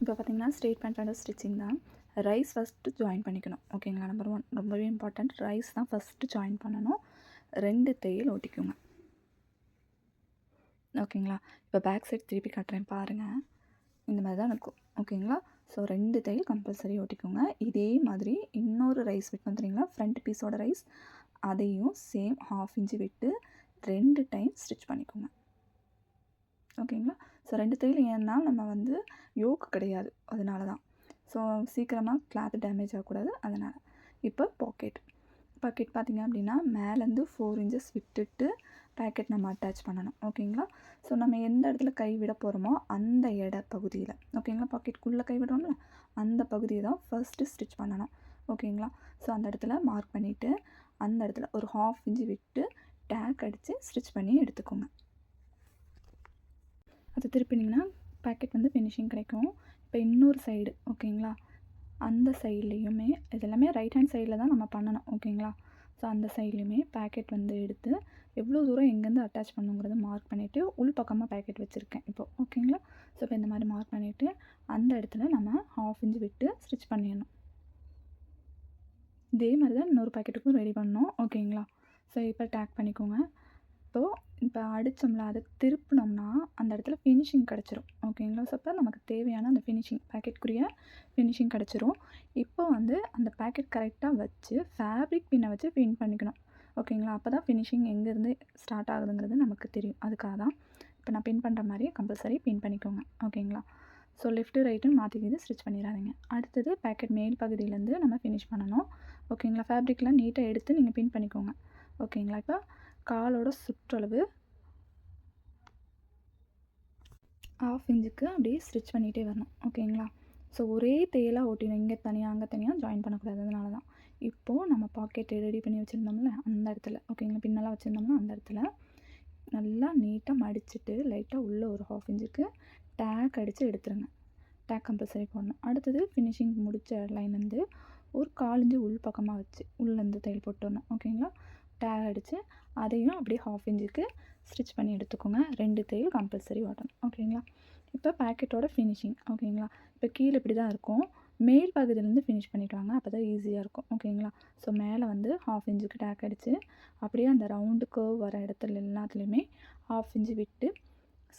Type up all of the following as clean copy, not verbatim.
இப்போ பார்த்தீங்கன்னா straight பேண்ட்டோட stitching தான். ரைஸ் ஃபஸ்ட்டு ஜாயின் பண்ணிக்கணும். ஓகேங்களா? நம்பர் 1 ரொம்பவே இம்பார்ட்டண்ட். ரைஸ் தான் ஃபஸ்ட்டு ஜாயின் பண்ணணும். 2 தையல் ஒட்டிக்கோங்க. ஓகேங்களா? இப்போ பேக் சைட் திருப்பி காட்டுறேன் பாருங்கள். இந்த மாதிரி தான் இருக்கும். ஓகேங்களா? ஸோ 2 தையல் கம்பல்சரி ஒட்டிக்கோங்க. இதே மாதிரி இன்னொரு ரைஸ் விட்டு வந்துடுறீங்களா? ஃப்ரண்ட் பீஸோட ரைஸ் அதையும் சேம் 1/2 இன்ச்சு விட்டு 2 டைம் ஸ்டிச் பண்ணிக்கோங்க. ஓகேங்களா? ஸோ 2 தையல் ஏன்னா நம்ம வந்து யோக்கு கிடையாது, அதனால தான். ஸோ சீக்கிரமாக கிளாத் டேமேஜ் ஆகக்கூடாது, அதனால். இப்போ பாக்கெட் பார்த்திங்க அப்படின்னா மேலேருந்து 4 இன்ச்சஸ் விட்டுட்டு பேக்கெட் நம்ம அட்டாச் பண்ணணும். ஓகேங்களா? ஸோ நம்ம எந்த இடத்துல கை விட போகிறோமோ அந்த பகுதியில், ஓகேங்களா, பாக்கெட்டுக்குள்ளே கை விடுறோம்ல அந்த பகுதியை தான் ஃபஸ்ட்டு ஸ்டிச் பண்ணணும். ஓகேங்களா? ஸோ அந்த இடத்துல மார்க் பண்ணிவிட்டு அந்த இடத்துல ஒரு 1/2 இன்ச்சு விட்டு டேக் அடித்து ஸ்டிச் பண்ணி எடுத்துக்கோங்க. அது திருப்பினிங்கன்னா பேக்கெட் வந்து ஃபினிஷிங் கிடைக்கும். இப்போ இன்னொரு சைடு, ஓகேங்களா, அந்த சைட்லேயுமே இது எல்லாமே ரைட் ஹேண்ட் சைடில் தான் நம்ம பண்ணணும். ஓகேங்களா? ஸோ அந்த சைட்லேயுமே பேக்கெட் வந்து எடுத்து எவ்வளோ தூரம் எங்கேருந்து அட்டாச் பண்ணுங்கிறத மார்க் பண்ணிவிட்டு உள் பக்கமாக பேக்கெட் வச்சுருக்கேன் இப்போது. ஓகேங்களா? ஸோ இப்போ இந்த மாதிரி மார்க் பண்ணிவிட்டு அந்த இடத்துல நம்ம 1/2 இன்ச்சு விட்டு ஸ்டிச் பண்ணிடணும். இதே மாதிரி தான் இன்னொரு பேக்கெட்டுக்கும் ரெடி பண்ணணும். ஓகேங்களா? ஸோ இப்போ டேக் பண்ணிக்கோங்க. இப்போ அடித்தோம்ல அதை திருப்பினோம்னா அந்த இடத்துல ஃபினிஷிங் கிடச்சிரும். ஓகேங்களா? ஸோ அப்போ நமக்கு தேவையான அந்த ஃபினிஷிங் பேக்கெட்டுக்குரிய ஃபினிஷிங் கிடச்சிரும். இப்போ வந்து அந்த பேக்கெட் கரெக்டாக வச்சு ஃபேப்ரிக் பின்னை வச்சு பின் பண்ணிக்கணும். ஓகேங்களா? அப்போ தான் ஃபினிஷிங் எங்கேருந்து ஸ்டார்ட் ஆகுதுங்கிறது நமக்கு தெரியும். அதுக்காக தான் இப்போ நான் பின் பண்ணுற மாதிரியே கம்பல்சரி பின் பண்ணிக்கோங்க. ஓகேங்களா? ஸோ லெஃப்ட்டு ரைட்டுன்னு மாற்றிக்கிது ஸ்டிச் பண்ணிடாதீங்க. அடுத்தது பேக்கெட் மேல் பகுதியிலேருந்து நம்ம ஃபினிஷ் பண்ணணும். ஓகேங்களா? ஃபேப்ரிக்லாம் நீட்டாக எடுத்து நீங்கள் பின் பண்ணிக்கோங்க. ஓகேங்களா? இப்போ காலோட சுற்றளவு 1/2 இன்ச்சுக்கு அப்படியே ஸ்டிச் பண்ணிகிட்டே வரணும். ஓகேங்களா? ஸோ ஒரே தையலாக ஓட்டிடும். இங்கே தனியாக அங்கே தனியாக ஜாயின் பண்ணக்கூடாது. அதனால தான் இப்போது நம்ம பாக்கெட் ரெடி பண்ணி வச்சுருந்தோம்ல அந்த இடத்துல, ஓகேங்களா, பின்னெல்லாம் வச்சுருந்தோம்னா அந்த இடத்துல நல்லா நீட்டாக மடிச்சுட்டு லைட்டாக உள்ளே ஒரு 1/2 இன்ச்சுக்கு டேக் அடித்து எடுத்துருங்க. டேக் கம்பல்சரி போடணும். அடுத்தது ஃபினிஷிங் முடித்த லைன்லேருந்து ஒரு 1/4 இன்ச்சு உள் பக்கமாக வச்சு உள்ளேருந்து தையல் போட்டு வரணும். ஓகேங்களா? டேக் அடித்து அதையும் அப்படியே 1/2 இன்ச்சுக்கு ஸ்டிச் பண்ணி எடுத்துக்கோங்க. 2 தையல் கம்பல்சரி ஓட்டணும். ஓகேங்களா? இப்போ பேக்கெட்டோட ஃபினிஷிங். ஓகேங்களா? இப்போ கீழே இப்படி தான் இருக்கும். மேல் பகுதியிலேருந்து ஃபினிஷ் பண்ணிட்டு வாங்க. அப்போ தான் ஈஸியாக இருக்கும். ஓகேங்களா? ஸோ மேலே வந்து 1/2 இன்ச்சுக்கு டேக் அடித்து அப்படியே அந்த ரவுண்டு கர்வ் வர இடத்துல எல்லாத்துலேயுமே 1/2 இன்ச்சு விட்டு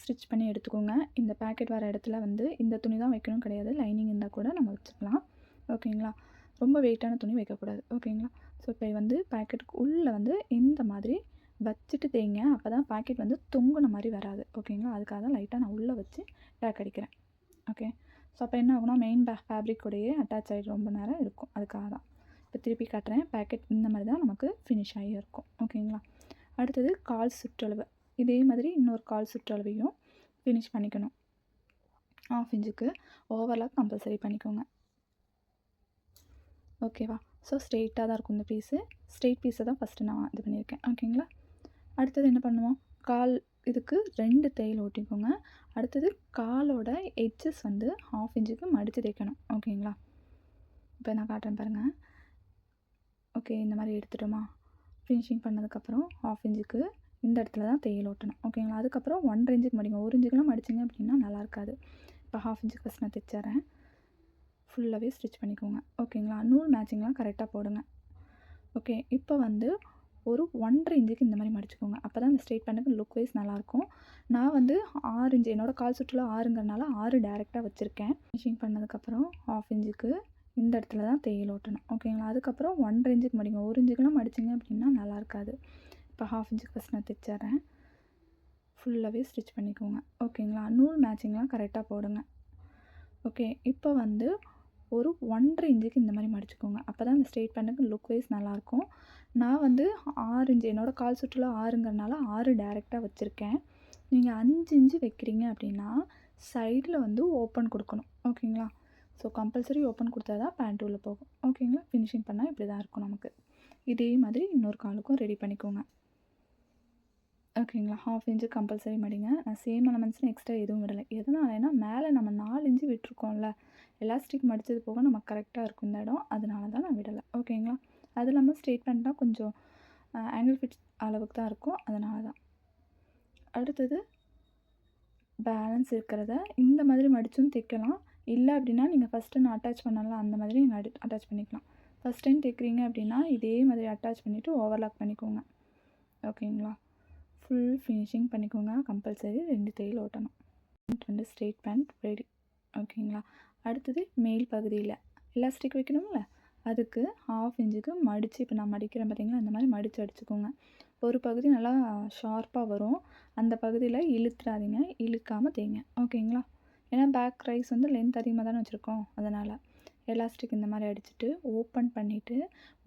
ஸ்டிச் பண்ணி எடுத்துக்கோங்க. இந்த பேக்கெட் வர இடத்துல வந்து இந்த துணி தான் வைக்கணும் கிடையாது. லைனிங் இருந்தால் கூட நம்ம வச்சுக்கலாம். ஓகேங்களா? ரொம்ப வெயிட்டான துணி வைக்கக்கூடாது. ஓகேங்களா? ஸோ இப்போ வந்து பேக்கெட்டுக்கு உள்ளே வந்து இந்த மாதிரி வச்சுட்டு தேய்ங்க. அப்போ தான் பேக்கெட் வந்து தொங்குன மாதிரி வராது. ஓகேங்களா? அதுக்காக தான் லைட்டாக நான் உள்ளே வச்சு டேக் அடிக்கிறேன். ஓகே. ஸோ அப்போ என்ன ஆகுனா மெயின் ஃபேப்ரிக்கோடையே அட்டாச் ஆகிட்டு ரொம்ப நேரம் இருக்கும். அதுக்காக தான். இப்போ திருப்பி காட்டுறேன். பேக்கெட் இந்த மாதிரி தான் நமக்கு ஃபினிஷ் ஆகி இருக்கும். ஓகேங்களா? அடுத்தது கால் சுற்றளவு. இதே மாதிரி இன்னொரு கால் சுற்றளவையும் ஃபினிஷ் பண்ணிக்கணும். 1/2 இன்ச்சுக்கு ஓவர்லாக் கம்பல்சரி பண்ணிக்கோங்க. ஓகேவா? ஸோ ஸ்ட்ரெயிட்டாக தான் இருக்கும் இந்த பீஸு. ஸ்ட்ரெயிட் பீஸை தான் ஃபஸ்ட்டு நான் இது பண்ணியிருக்கேன். ஓகேங்களா? அடுத்தது என்ன பண்ணுவோம்? கால் இதுக்கு 2 தையல் ஓட்டிக்கோங்க. அடுத்தது காலோட எட்ஜஸ் வந்து 1/2 இன்ச்சுக்கு மடித்து தைக்கணும். ஓகேங்களா? இப்போ நான் காட்டுறேன் பாருங்கள். ஓகே, இந்த மாதிரி எடுத்துட்டோமா? ஃபினிஷிங் பண்ணதுக்கப்புறம் 1/2 இன்ச்சுக்கு இந்த இடத்துல தான் தையல் ஓட்டணும். ஓகேங்களா? அதுக்கப்புறம் 1/2 இன்ச்சுக்கு மடிங்க. 1 இன்ச்சுக்குலாம் மடிச்சிங்க அப்படின்னா நல்லா இருக்காது. இப்போ 1/2 இன்ச்சுக்கு ஃபஸ்ட் நான் தைச்சிட்றேன். ஃபுல்லாகவே ஸ்டிச் பண்ணிக்கோங்க. ஓகேங்களா? நூல் மேட்சிங்லாம் கரெக்டாக போடுங்க. ஓகே. இப்போ வந்து ஒரு 1/2 இன்ச்சுக்கு இந்த மாதிரி மடிச்சுக்கோங்க. அப்போ தான் அந்த ஸ்ட்ரெயிட் பேண்ட்டுக்கு லுக் வைஸ் நல்லாயிருக்கும். நான் வந்து 6 இன்ச்சு என்னோடய கால் சுற்றுலா 6ங்கிறனால 6 டேரெக்டாக வச்சுருக்கேன். ஃபினிஷிங் பண்ணதுக்கப்புறம் 1/2 இன்ச்சுக்கு இந்த இடத்துல தான் தையல் ஓட்டணும். ஓகேங்களா? அதுக்கப்புறம் 1/2 இன்ச்சுக்கு மடிங்க. 1 இன்ச்சுக்குலாம் மடிச்சிங்க அப்படின்னா நல்லா இருக்காது. இப்போ 1/2 இன்ச்சுக்கு ஃபஸ்ட் நான் தைச்சிட்றேன். ஃபுல்லாகவே ஸ்டிச் பண்ணிக்கோங்க. ஓகேங்களா? நூல் மேட்சிங்லாம் கரெக்டாக போடுங்க. ஓகே. இப்போ வந்து ஒரு 1/2 இன்ச்சுக்கு இந்த மாதிரி மடிச்சுக்கோங்க. அப்போ தான் அந்த ஸ்ட்ரெயிட் பேண்ட்டுக்கு லுக் வைஸ் நல்லாயிருக்கும். நான் வந்து 6 இன்ச்சு என்னோடய கால் சுற்றுலா 6ங்கிறனால 6 டேரெக்டாக வச்சுருக்கேன். நீங்கள் 5 இன்ச்சு வைக்கிறீங்க அப்படின்னா சைடில் வந்து ஓப்பன் கொடுக்கணும். ஓகேங்களா? ஸோ கம்பல்சரி ஓப்பன் கொடுத்தா தான் பேண்ட் உள்ளே போகும். ஓகேங்களா? ஃபினிஷிங் பண்ணால் இப்படி தான் இருக்கும் நமக்கு. இதே மாதிரி இன்னொரு காலுக்கும் ரெடி பண்ணிக்கோங்க. ஓகேங்களா? 1/2 இன்ச்சு கம்பல்சரி மடிங்க. நான் சேம் எலமெண்ட்ஸ்னு எக்ஸ்ட்ரா எதுவும் விடலை. எதனாலனா மேலே நம்ம 4 இன்ச்சு விட்டுருக்கோம்ல, எலாஸ்டிக் மடித்தது போக நமக்கு கரெக்டாக இருக்கும் இந்த இடம். அதனால தான் நான் விடலை. ஓகேங்களா? அது இல்லாமல் ஸ்ட்ரெயிட் பேண்ட்னால் கொஞ்சம் ஆங்கிள் ஃபிட் அளவுக்கு தான் இருக்கும். அதனால தான். அடுத்தது பேலன்ஸ் இருக்கிறத இந்த மாதிரி மடித்தும் தைக்கலாம். இல்லை அப்படின்னா நீங்கள் ஃபஸ்ட்டு நான் அட்டாச் பண்ணலாம் அந்த மாதிரி நீங்கள் அட்டாச் பண்ணிக்கலாம். ஃபஸ்ட் டைம் தைக்கிறீங்க அப்படின்னா இதே மாதிரி அட்டாச் பண்ணிவிட்டு ஓவர்லாக் பண்ணிக்கோங்க. ஓகேங்களா? ஃபுல் ஃபினிஷிங் பண்ணிக்கோங்க. கம்பல்சரி 2 தையல் ஓட்டணும். வந்து ஸ்ட்ரெயிட் பேண்ட் ரெடி. ஓகேங்களா? அடுத்தது மேல் பகுதியில் எலாஸ்டிக் வைக்கணும்ல, அதுக்கு 1/2 இன்ச்சுக்கு மடித்து, இப்போ நான் மடிக்கிறேன் பார்த்தீங்களா, இந்த மாதிரி மடித்து அடிச்சுக்கோங்க. ஒரு பகுதி நல்லா ஷார்ப்பாக வரும், அந்த பகுதியில் இழுத்துறாதீங்க, இழுக்காமல் தேய்ங்க. ஓகேங்களா? ஏன்னா பேக் ரைஸ் வந்து லென்த் அதிகமாக தானே வச்சுருக்கோம், அதனால் எலாஸ்டிக் இந்த மாதிரி அடிச்சுட்டு ஓப்பன் பண்ணிவிட்டு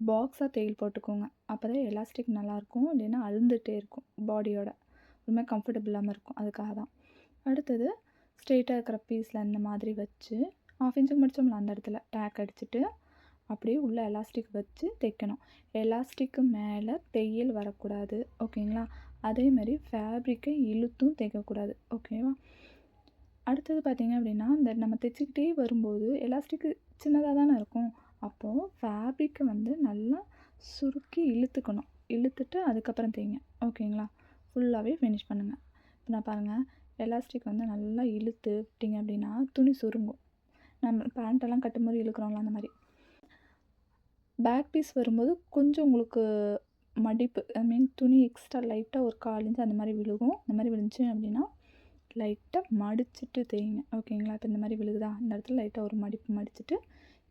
பாக்ஸாக தையல் போட்டுக்கோங்க. அப்போ தான் எலாஸ்டிக் நல்லாயிருக்கும், இல்லைன்னா அழுந்துகிட்டே இருக்கும் பாடியோட, ஒரு மாதிரி கம்ஃபர்டபுள் இல்லாமல் இருக்கும். அதுக்காக தான். அடுத்தது ஸ்ட்ரெயிட்டாக இருக்கிற பீஸில் இந்த மாதிரி வச்சு 1/2 இன்ச்சுக்கு மடித்தோம்ல அந்த இடத்துல டேக் அடிச்சுட்டு அப்படியே உள்ள எலாஸ்டிக் வச்சு தைக்கணும். எலாஸ்டிக்கு மேலே தையல் வரக்கூடாது. ஓகேங்களா? அதேமாதிரி ஃபேப்ரிக்கை இழுத்தும் தைக்கக்கூடாது. ஓகேவா? அடுத்தது பார்த்திங்க அப்படின்னா, இந்த நம்ம தைச்சிக்கிட்டே வரும்போது எலாஸ்டிக்கு சின்னதாக தானே இருக்கும். அப்போது ஃபேப்ரிக்கை வந்து நல்லா சுருக்கி இழுத்துக்கணும். இழுத்துட்டு அதுக்கப்புறம் தைங்க. ஓகேங்களா? ஃபுல்லாகவே ஃபினிஷ் பண்ணுங்கள். இப்போ நான் பாருங்கள், எலாஸ்டிக் வந்து நல்லா இழுத்து விட்டிங்க அப்படின்னா துணி சுருங்கும். நம்ம பேண்ட்டெல்லாம் கட்டும்போது இழுக்கிறோம்ல அந்த மாதிரி. பேக் பீஸ் வரும்போது கொஞ்சம் உங்களுக்கு மடிப்பு, ஐ மீன் துணி எக்ஸ்ட்ரா லைட்டாக ஒரு 1/4 இன்ச் அந்த மாதிரி விழுகும். இந்த மாதிரி விழுந்துச்சு அப்படின்னா லைட்டாக மடிச்சுட்டு தைங்க. ஓகேங்களா? இப்போ இந்த மாதிரி விழுகுதா, இந்த இடத்துல லைட்டாக ஒரு மடிப்பு மடிச்சுட்டு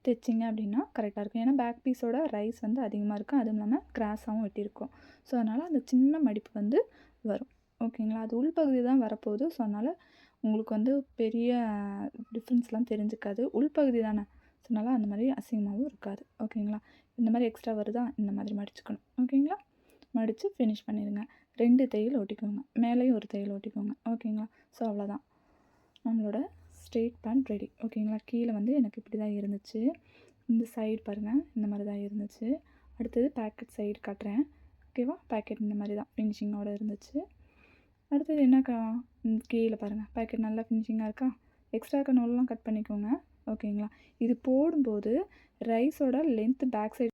தைச்சிங்க அப்படின்னா கரெக்டாக இருக்கும். ஏன்னா பேக் பீஸோட ரைஸ் வந்து அதிகமாக இருக்கும், அதுவும் இல்லாமல் கிராஸாகவும் வெட்டியிருக்கும். ஸோ அதனால் அந்த சின்ன மடிப்பு வந்து வரும். ஓகேங்களா? அது உள்பகுதி தான் வரப்போகுது. ஸோ அதனால் உங்களுக்கு வந்து பெரிய டிஃப்ரென்ஸ்லாம் தெரிஞ்சுக்காது, உள்பகுதி தானே. ஸோ அதனால் அந்த மாதிரி அசிங்கமாகவும் இருக்காது. ஓகேங்களா? இந்த மாதிரி எக்ஸ்ட்ரா வருதா, இந்த மாதிரி மடிச்சுக்கணும். ஓகேங்களா? மடித்து ஃபினிஷ் பண்ணிடுங்க. 2 தையல் ஒட்டிக்கோங்க, மேலேயும் ஒரு தையல் ஒட்டிக்கோங்க. ஓகேங்களா? ஸோ அவ்வளோதான், நம்மளோட ஸ்ட்ரெயிட் பேண்ட் ரெடி. ஓகேங்களா? கீழே வந்து எனக்கு இப்படி தான் இருந்துச்சு. இந்த சைடு பாருங்கள், இந்த மாதிரி தான் இருந்துச்சு. அடுத்தது பேக்கெட் சைடு காட்டுறேன். ஓகேவா? பேக்கெட் இந்த மாதிரி தான் ஃபினிஷிங்கோடு இருந்துச்சு. அடுத்தது என்ன கீழே பாருங்கள், பேக்கெட் நல்லா ஃபினிஷிங்காக இருக்கா. எக்ஸ்ட்ரா இருக்க நூலெலாம் கட் பண்ணிக்கோங்க. ஓகேங்களா? இது போடும்போது ரைஸோட லென்த்து பேக் சைடு